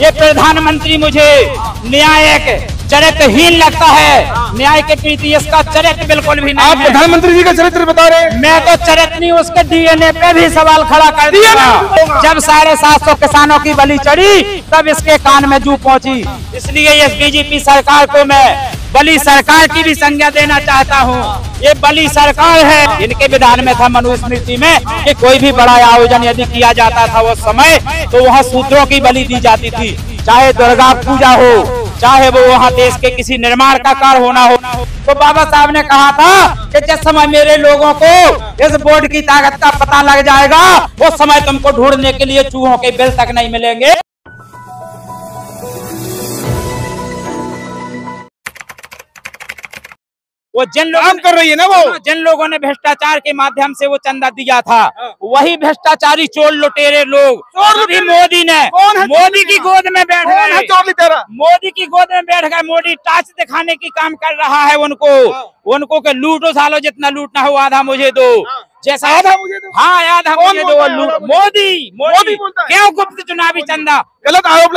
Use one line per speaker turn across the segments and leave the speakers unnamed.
ये प्रधानमंत्री मुझे न्यायिक चरित्रहीन लगता है। न्याय के प्रति इसका चरित्र बिल्कुल भी नहीं है।
आप प्रधानमंत्री जी का चरित्र बता रहे हैं।
मैं तो चरित्र नहीं, उसके डीएनए पे भी सवाल खड़ा कर दिया। जब 750 किसानों की बलि चढ़ी तब इसके कान में जू पहुंची। इसलिए इस बीजेपी सरकार को मैं बलि सरकार की भी संज्ञा देना चाहता हूँ। ये बलि सरकार है। इनके विधान में था मनुस्मृति में कि कोई भी बड़ा आयोजन यदि किया जाता था उस समय तो वहाँ शूद्रों की बलि दी जाती थी, चाहे दुर्गा पूजा हो, चाहे वो वहाँ देश के किसी निर्माण का कार्य होना हो। तो बाबा साहब ने कहा था कि जिस समय मेरे लोगों को इस बोर्ड की ताकत का पता लग जाएगा उस समय तुमको ढूंढने के लिए चूहों के बिल तक नहीं मिलेंगे। वो जिन लोगों
कर रही है ना, वो
जिन लोगों ने भ्रष्टाचार के माध्यम से वो चंदा दिया था, वही भ्रष्टाचारी चोर लुटेरे लोग अभी मोदी की गोद में बैठ गए। मोदी की गोद में बैठ गए। मोदी टाच दिखाने की काम कर रहा है उनको के लूटो सालो, जितना लूटना हो आधा मुझे दो। जैसा आधा मुझे दो, हाँ आधा मुझे दो। मोदी क्यों गुप्त चुनावी चंदा?
गलत आरोप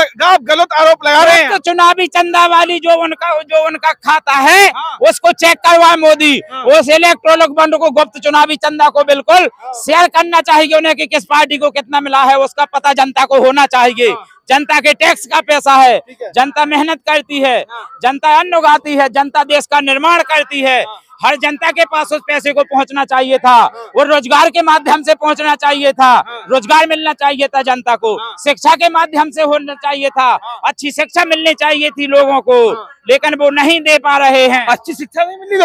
लगा रहे हैं।
तो चुनावी चंदा वाली जो उनका खाता है उसको चेक करवाए मोदी। उस इलेक्ट्रॉनिक बॉन्ड को, गुप्त चुनावी चंदा को बिल्कुल शेयर करना चाहिए उन्हें कि किस पार्टी को कितना मिला है, उसका पता जनता को होना चाहिए। जनता के टैक्स का पैसा है, जनता मेहनत करती है, जनता अन्न उगाती है, जनता देश का निर्माण करती है। हर जनता के पास उस पैसे को पहुंचना चाहिए था। वो रोजगार के माध्यम से पहुंचना चाहिए था, रोजगार मिलना चाहिए था जनता को, शिक्षा के माध्यम से होना चाहिए था, अच्छी शिक्षा मिलनी चाहिए थी लोगों को, लेकिन वो नहीं दे पा रहे हैं।
अच्छी शिक्षा नहीं मिली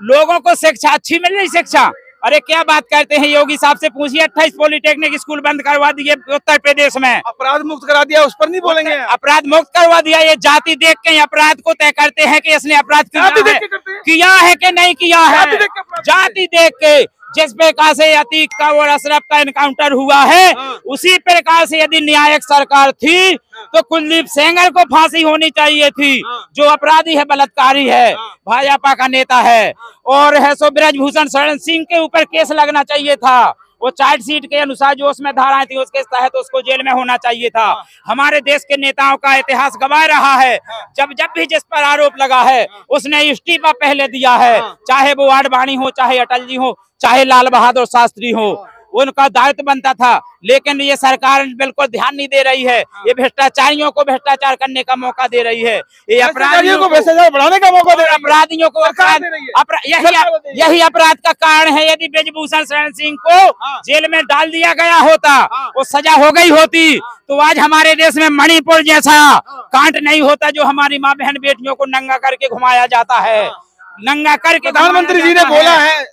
लोगों को शिक्षा अच्छी मिल रही शिक्षा। अरे क्या बात करते हैं, योगी साहब से पूछिए। 28 पॉलिटेक्निक स्कूल बंद करवा दिए उत्तर प्रदेश में,
अपराध मुक्त करा दिया, उस पर नहीं बोलेंगे।
अपराध मुक्त करवा दिया। ये जाति देख के अपराध को तय करते हैं कि इसने अपराध किया है कि नहीं किया है। जाति देख के जिस प्रकार से अतीक का और अशरफ का एनकाउंटर हुआ है, उसी प्रकार से यदि न्यायिक सरकार थी तो कुलदीप सेंगर को फांसी होनी चाहिए थी, जो अपराधी है, बलात्कारी है, भाजपा का नेता है, और है सो ब्रजभूषण शरण सिंह के ऊपर केस लगना चाहिए था। वो चार्जशीट के अनुसार जो उसमें धाराएं थी उसके तहत तो उसको जेल में होना चाहिए था। हमारे देश के नेताओं का इतिहास गवाह रहा है, जब भी जिस पर आरोप लगा है उसने इस्तीफा पहले दिया है, चाहे वो आडवाणी हो, चाहे अटल जी हो, चाहे लाल बहादुर शास्त्री हो, उनका दायित्व बनता था। लेकिन ये सरकार बिल्कुल ध्यान नहीं दे रही है। ये भ्रष्टाचारियों को भ्रष्टाचार करने का मौका दे रही है, ये अपराधियों को भ्रष्टाचार बढ़ाने का मौका दे रही है, अपराधियों को यही अपराध का कारण है। यदि ब्रजभूषण शरण सिंह को जेल में डाल दिया गया होता, वो सजा हो गई होती, तो आज हमारे देश में मणिपुर जैसा कांड नहीं होता जो हमारी माँ बहन बेटियों को नंगा करके घुमाया जाता है। नंगा करके
प्रधानमंत्री जी ने बोला है,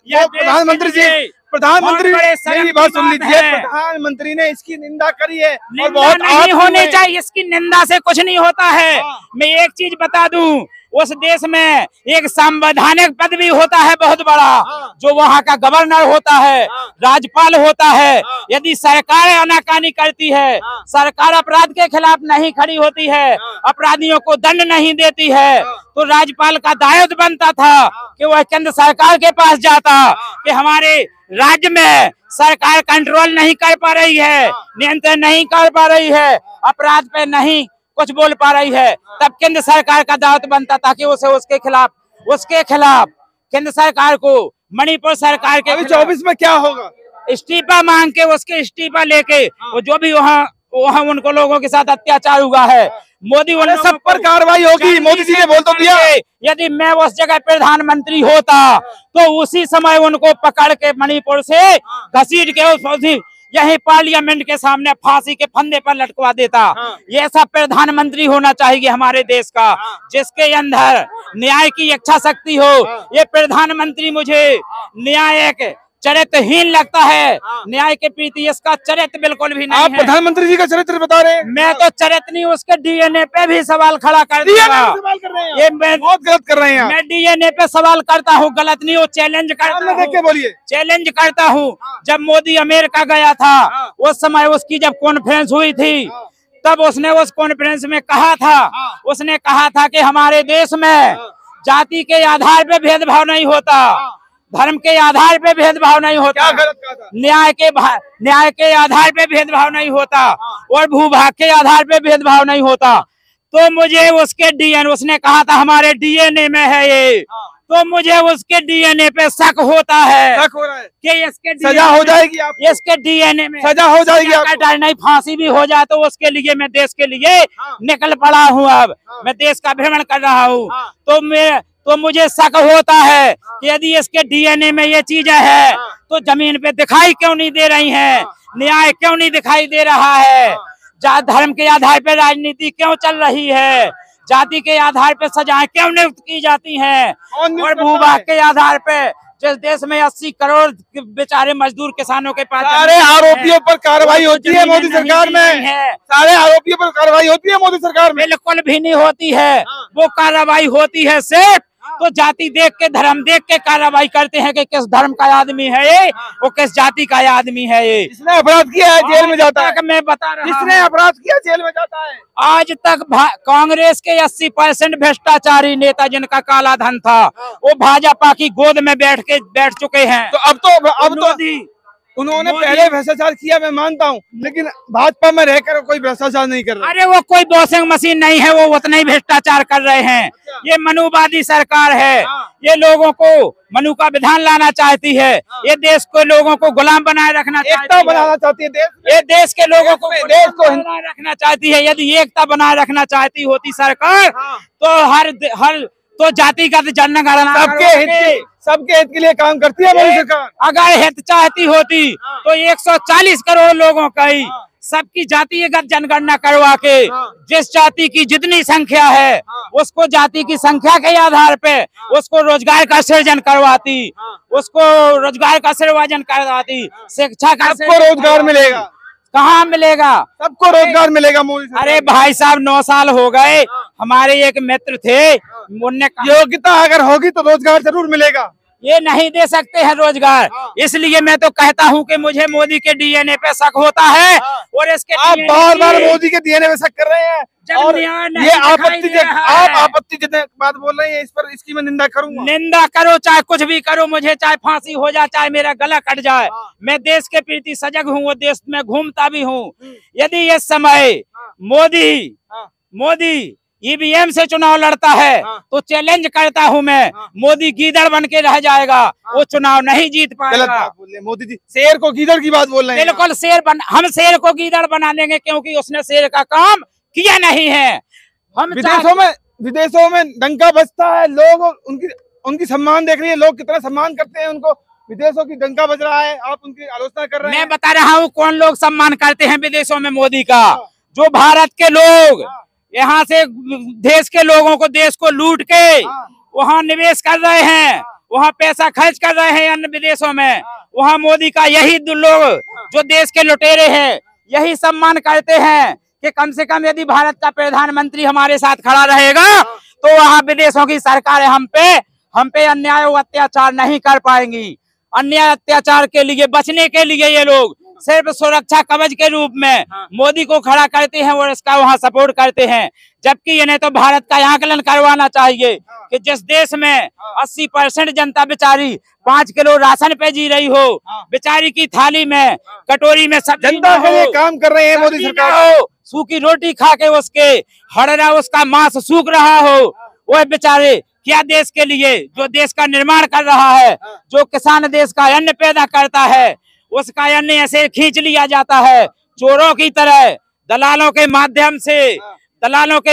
प्रधानमंत्री मेरी बात सुन लीजिए, प्रधानमंत्री ने इसकी निंदा करी है और बहुत
नहीं होनी चाहिए। इसकी निंदा से कुछ नहीं होता है। मैं एक चीज बता दूं, उस देश में एक संवैधानिक पद भी होता है बहुत बड़ा, जो वहाँ का गवर्नर होता है, राज्यपाल होता है। यदि सरकार आनाकानी करती है, सरकार अपराध के खिलाफ नहीं खड़ी होती है, अपराधियों को दंड नहीं देती है, तो राज्यपाल का दायित्व बनता था कि वह केंद्र सरकार के पास जाता कि हमारे राज्य में सरकार कंट्रोल नहीं कर पा रही है, नियंत्रण नहीं कर पा रही है, अपराध पे नहीं कुछ बोल पा रही है, तब केंद्र सरकार का दायित्व बनता था कि उसके खिलाफ केंद्र सरकार को, मणिपुर सरकार के
24 में क्या होगा,
इस्तीफा मांग के, उसके इस्तीफा लेके, वो जो भी वहाँ उनको लोगों के साथ अत्याचार हुआ है, मोदी वाले सब पर कार्रवाई होगी। मोदी जी ने बोल तो दिया, यदि मैं उस जगह प्रधानमंत्री होता तो उसी समय उनको पकड़ के मणिपुर से घसीट के यही पार्लियामेंट के सामने फांसी के फंदे पर लटकवा देता। ये ऐसा प्रधानमंत्री होना चाहिए हमारे देश का, जिसके अंदर न्याय की इच्छा शक्ति हो। ये प्रधानमंत्री मुझे न्यायिक चरित्रहीन लगता है। न्याय के प्रति इसका चरित्र बिल्कुल भी नहीं है।
आप प्रधानमंत्री जी का चरित्र बता रहे हैं। मैं
तो चरित्र नहीं, उसके डीएनए पे भी सवाल खड़ा कर दिया।
ये मैं बहुत गलत कर रहे हैं।
मैं डीएनए पे सवाल करता हूँ, गलत नहीं हो, चैलेंज करता हूँ। जब मोदी अमेरिका गया था उस समय उसकी जब कॉन्फ्रेंस हुई थी, तब उसने उस कॉन्फ्रेंस में कहा था कि हमारे देश में जाति के आधार पे भेदभाव नहीं होता, धर्म के आधार पे भेदभाव नहीं होता,
क्या गलत कहा था?
न्याय के आधार पे भेदभाव नहीं होता और भूभाग के आधार पे भेदभाव नहीं होता। तो मुझे उसके डीएनए, उसने कहा था हमारे डीएनए में है ये, तो मुझे उसके डीएनए पे शक होता है,
शक हो रहा है
कि इसके
सजा हो जाएगी आपको,
इसके डीएनए में
सजा हो जाएगी आपको।
डर नहीं, फांसी भी हो जाए तो उसके लिए मैं देश के लिए निकल पड़ा हूँ। अब मैं देश का भ्रमण कर रहा हूँ, तो मुझे शक होता है कि यदि इसके डीएनए में ये चीजें है तो जमीन पे दिखाई क्यों नहीं दे रही हैं, न्याय क्यों नहीं दिखाई दे रहा है, धर्म के आधार पर राजनीति क्यों चल रही है, जाति के आधार पर सजाएं क्यों नियुक्त की जाती हैं, और भूभाग के आधार पे जिस देश में 80 करोड़ बेचारे मजदूर किसानों के पास
सारे आरोपियों पर कार्रवाई होती है मोदी सरकार में, सारे आरोपियों पर कार्रवाई होती है मोदी सरकार में?
बिल्कुल भी नहीं होती है। वो कार्रवाई होती है सिर्फ तो जाति देख के, धर्म देख के कार्रवाई करते हैं कि किस धर्म का आदमी है ये, वो किस जाति का आदमी है ये।
जिसने अपराध किया है जेल में जाता है।
मैं बता रहा हूं,
जिसने अपराध किया जेल में जाता है।
आज तक कांग्रेस के 80% भ्रष्टाचारी नेता जिनका काला धन था वो भाजपा की गोद में बैठ चुके हैं।
तो अब तो उन्होंने पहले भ्रष्टाचार किया, मैं मानता हूँ, लेकिन भाजपा में रहकर कोई भ्रष्टाचार नहीं कर रहा।
अरे वो कोई वॉशिंग मशीन नहीं है, वो उतना ही भ्रष्टाचार कर रहे हैं। ये मनुवादी सरकार है, ये लोगों को मनु का विधान लाना चाहती है, ये देश को लोगों को गुलाम बनाए रखना चाहती है,
एकता बनाना चाहती है,
ये देश के लोगों को देश को बनाए रखना चाहती है। यदि एकता बनाए रखना चाहती होती सरकार तो तो जातिगत जनगणना
सबके हित के लिए काम करती है मोदी सरकार।
अगर हित चाहती होती तो 140 करोड़ लोगों का ही सबकी जातिगत जनगणना करवा के जिस जाति की जितनी संख्या है उसको जाति की संख्या के आधार पे उसको रोजगार का सृजन करवाती, उसको रोजगार का सृजन करवाती, शिक्षा का
सबको रोजगार मिलेगा।
कहाँ मिलेगा?
सबको रोजगार मिलेगा मोदी सरकार।
अरे भाई साहब 9 साल हो गए, हमारे एक मित्र थे, उन्होंने
योग्यता अगर होगी तो रोजगार जरूर मिलेगा।
ये नहीं दे सकते हैं रोजगार, इसलिए मैं तो कहता हूं कि मुझे मोदी के डीएनए पे शक होता है और इसके
आप बार-बार मोदी के डीएनए पे शक कर रहे हैं और ये आप आपत्तिजनक बात बोल रहे हैं, इस पर इसकी मैं निंदा करूंगा।
निंदा करो, चाहे कुछ भी करो, मुझे चाहे फांसी हो जाए, चाहे मेरा गला कट जाए, मैं देश के प्रति सजग हूँ, वो देश में घूमता भी हूँ। यदि इस समय मोदी ईवीएम से चुनाव लड़ता है तो चैलेंज करता हूं मैं, मोदी गीदड़ बन के रह जाएगा, वो चुनाव नहीं जीत पाएगा।
मोदी जी शेर को गीदड़ की बात बोल रहे हैं।
बिल्कुल हम शेर को गीदड़ बना देंगे, क्योंकि उसने शेर का काम किया नहीं है। हम
विदेशों में डंका बजता है, लोग उनकी सम्मान देख रही है, लोग कितना सम्मान करते हैं उनको। विदेशों की डंका बज रहा है, आप उनकी आलोचना कर रहे हैं।
मैं बता रहा हूँ कौन लोग सम्मान करते हैं विदेशों में मोदी का। जो भारत के लोग यहाँ से देश के लोगों को, देश को लूट के वहाँ निवेश कर रहे हैं, वहाँ पैसा खर्च कर रहे हैं अन्य विदेशों में, वहाँ मोदी का यही लोग जो देश के लुटेरे हैं यही सम्मान करते हैं कि कम से कम यदि भारत का प्रधानमंत्री हमारे साथ खड़ा रहेगा तो वहाँ विदेशों की सरकारें हम पे अन्याय और अत्याचार नहीं कर पाएंगी। अन्याय अत्याचार के लिए बचने के लिए ये लोग सिर्फ सुरक्षा कवच के रूप में मोदी को खड़ा करते हैं और इसका वहाँ सपोर्ट करते हैं, जबकि इन्हें तो भारत का आकलन करवाना चाहिए कि जिस देश में 80% जनता बेचारी 5 किलो राशन पे जी रही हो, बेचारी की थाली में कटोरी में सब
जनता के लिए काम कर रहे हैं मोदी सरकार,
सूखी रोटी खा के उसका मांस सूख रहा हो, वह बेचारे क्या देश के लिए, जो देश का निर्माण कर रहा है, जो किसान देश का अन्न पैदा करता है, उसका अन्न ऐसे खींच लिया जाता है चोरों की तरह, दलालों के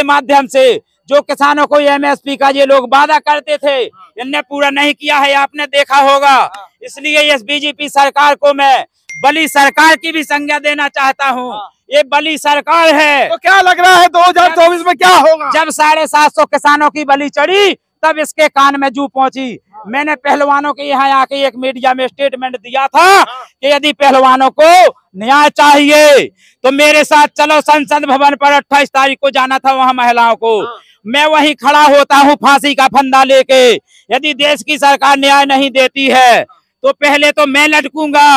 माध्यम से जो किसानों को एमएसपी का ये लोग वादा करते थे, इनने पूरा नहीं किया है, आपने देखा होगा। इसलिए इस बीजेपी सरकार को मैं बली सरकार की भी संज्ञा देना चाहता हूँ। ये बली सरकार है।
तो क्या लग रहा है 2024 में क्या होगा?
जब 750 किसानों की बलि चढ़ी तब इसके कान में जू पहुंची। मैंने पहलवानों के यहाँ आके एक मीडिया में स्टेटमेंट दिया था कि यदि पहलवानों को न्याय चाहिए तो मेरे साथ चलो संसद भवन पर 28 तारीख को जाना था वहाँ महिलाओं को। मैं वहीं खड़ा होता हूँ फांसी का फंदा लेके। यदि देश की सरकार न्याय नहीं देती है तो पहले तो मैं लटकूंगा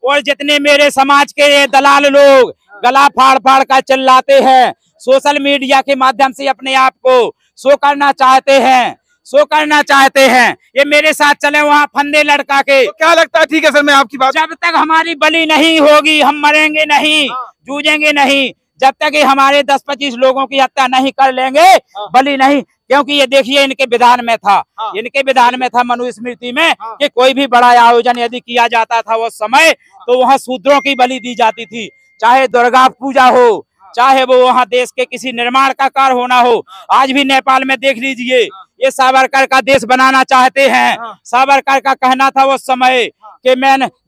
और जितने मेरे समाज के दलाल लोग गला फाड़ फाड़ कर चिल्लाते हैं, सोशल मीडिया के माध्यम से अपने आप को शो करना चाहते हैं, सो करना चाहते हैं। ये मेरे साथ चले वहाँ फंदे लड़का के।
तो क्या लगता है, ठीक है सर मैं आपकी बात,
जब तक हमारी बलि नहीं होगी हम मरेंगे नहीं, जूझेंगे नहीं। जब तक ये हमारे 10-25 लोगों की हत्या नहीं कर लेंगे, बलि नहीं, क्योंकि ये देखिए इनके विधान में था, इनके विधान में था मनुस्मृति में कि कोई भी बड़ा आयोजन यदि किया जाता था उस समय तो वहाँ शूद्रों की बलि दी जाती थी, चाहे दुर्गा पूजा हो, चाहे वो वहाँ देश के किसी निर्माण का कार्य होना हो। आज भी नेपाल में देख लीजिए, ये सावरकर का देश बनाना चाहते हैं। सावरकर का कहना था उस समय कि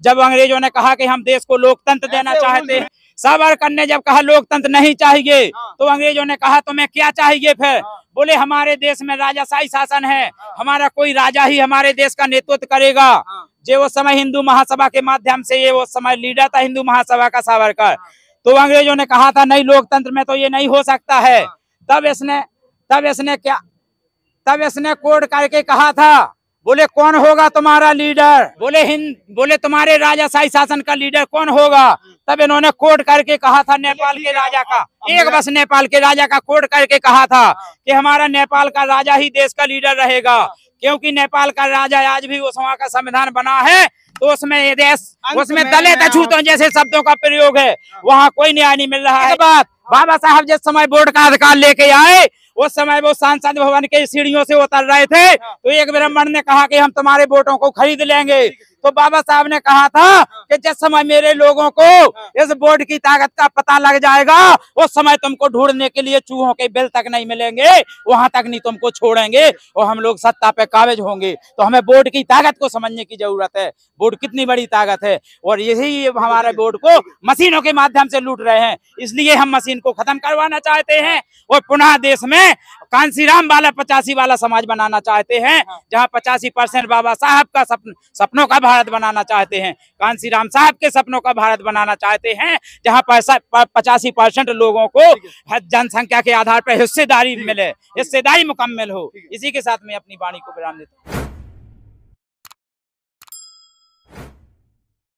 जब अंग्रेजों ने कहा कि हम देश को लोकतंत्र देना चाहते हैं, सावरकर ने जब कहा लोकतंत्र नहीं चाहिए तो अंग्रेजों ने कहा तुम्हें क्या चाहिए फिर? बोले हमारे देश में राजाशाही शासन है, हमारा कोई राजा ही हमारे देश का नेतृत्व करेगा। जो वो समय हिंदू महासभा के माध्यम से ये वो समय लीडर था हिंदू महासभा का सावरकर, तो अंग्रेजों ने कहा था नहीं लोकतंत्र में तो ये नहीं हो सकता है। तब इसने कोड करके कहा था, बोले कौन होगा तुम्हारा लीडर? बोले तुम्हारे राजाशाही शासन का लीडर कौन होगा? तब इन्होंने कोड करके कहा था नेपाल के राजा का, एक बस नेपाल के राजा का कोड करके कहा था कि हमारा नेपाल का राजा ही देश का लीडर रहेगा, क्योंकि नेपाल का राजा आज भी उस वहाँ का संविधान बना है तो उसमें दलित अछूतों जैसे शब्दों का प्रयोग है, वहाँ कोई न्याय नहीं मिल रहा है। बात बाबा साहब जिस समय वोट का अधिकार लेके आए उस समय वो सांसद भवन के सीढ़ियों से उतर रहे थे तो एक ब्राह्मण ने कहा कि हम तुम्हारे वोटों को खरीद लेंगे। तो बाबा साहब ने कहा था कि जिस समय मेरे लोगों को इस वोट की ताकत का पता लग जाएगा उस समय तुमको ढूंढने के लिए चूहों के बिल तक नहीं मिलेंगे, वहां तक नहीं तुमको छोड़ेंगे और हम लोग सत्ता पे काबिज होंगे। तो हमें वोट की ताकत को समझने की जरूरत है, वोट कितनी बड़ी ताकत है और यही हमारे वोट को मशीनों के माध्यम से लूट रहे हैं। इसलिए हम मशीन को खत्म करवाना चाहते हैं और पुनः देश में कांसीराम वाला 85 वाला समाज बनाना चाहते हैं, जहां 85% बाबा साहब का सपनों का भारत बनाना चाहते हैं, कांसीराम साहब के सपनों का भारत बनाना चाहते हैं, जहां 85% लोगों को जनसंख्या के आधार पर हिस्सेदारी मिले, हिस्सेदारी मुकम्मल हो। इसी के साथ मैं अपनी वाणी को विराम देता हूँ।